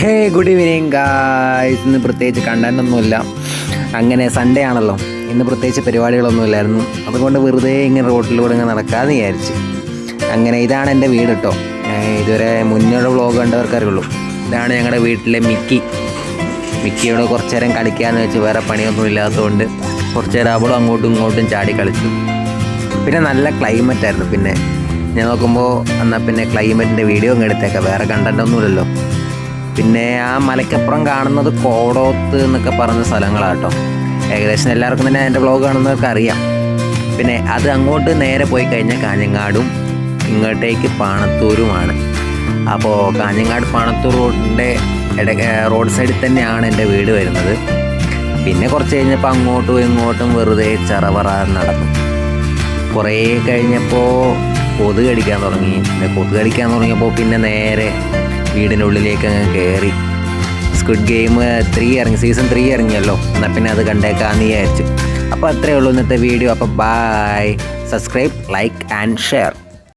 ഹേ good evening guys. ഇന്ന് പ്രത്യേകിച്ച് കണ്ടൻറ്റൊന്നുമില്ല, അങ്ങനെ സൺഡേ ആണല്ലോ. ഇന്ന് പ്രത്യേകിച്ച് പരിപാടികളൊന്നുമില്ലായിരുന്നു. അതുകൊണ്ട് വെറുതെ ഇങ്ങനെ റോഡിലൂടെ ഇങ്ങനെ നടക്കാമെന്ന് വിചാരിച്ച്. അങ്ങനെ ഇതാണ് എൻ്റെ വീട് കേട്ടോ. ഇതുവരെ മുന്നേയുള്ള വ്ളോഗ് കണ്ടവർക്കറിയുള്ളൂ. ഇതാണ് ഞങ്ങളുടെ വീട്ടിലെ മിക്കിയോട് കുറച്ച് നേരം കളിക്കാമെന്ന് വെച്ച്, വേറെ പണിയൊന്നും ഇല്ലാത്തതുകൊണ്ട് കുറച്ച് നേരം അവളും അങ്ങോട്ടും ഇങ്ങോട്ടും ചാടി കളിച്ചു. പിന്നെ നല്ല ക്ലൈമറ്റ് ആയിരുന്നു. പിന്നെ ഞാൻ നോക്കുമ്പോൾ എന്നാൽ പിന്നെ ക്ലൈമറ്റിൻ്റെ വീഡിയോ അങ്ങ് എടുത്തേക്കാം, വേറെ കണ്ടൻറ്റൊന്നുമില്ലല്ലോ. പിന്നെ ആ മലയ്ക്കപ്പുറം കാണുന്നത് കോടോത്ത് എന്നൊക്കെ പറഞ്ഞ സ്ഥലങ്ങളാണ് കേട്ടോ. ഏകദേശം എല്ലാവർക്കും തന്നെ എൻ്റെ വ്ളോഗ് കാണുന്നവർക്ക് അറിയാം. പിന്നെ അത് അങ്ങോട്ട് നേരെ പോയി കഴിഞ്ഞാൽ കാഞ്ഞങ്ങാടും ഇങ്ങോട്ടേക്ക് പാണത്തൂരുമാണ്. അപ്പോൾ കാഞ്ഞങ്ങാട് പാണത്തൂർ റോഡിൻ്റെ റോഡ് സൈഡിൽ തന്നെയാണ് എൻ്റെ വീട് വരുന്നത്. പിന്നെ കുറച്ച് കഴിഞ്ഞപ്പോൾ അങ്ങോട്ടും ഇങ്ങോട്ടും വെറുതെ ചറവറ നടന്നു. കുറേ കഴിഞ്ഞപ്പോൾ കൊതുക് കടിക്കാൻ തുടങ്ങി. പിന്നെ കൊതുക് കടിക്കാൻ തുടങ്ങിയപ്പോൾ പിന്നെ നേരെ വീടിൻ്റെ ഉള്ളിലേക്ക് അങ്ങ് കയറി. സ്ക്വിഡ് ഗെയിം 3 ഇറങ്ങി, സീസൺ 3 ഇറങ്ങിയല്ലോ. എന്നാൽ പിന്നെ അത് കണ്ടേക്കാമെന്ന് വിചാരിച്ചു. അപ്പോൾ അത്രയേ ഉള്ളൂ ഇന്നത്തെ വീഡിയോ. അപ്പോൾ bye. Subscribe, like and share.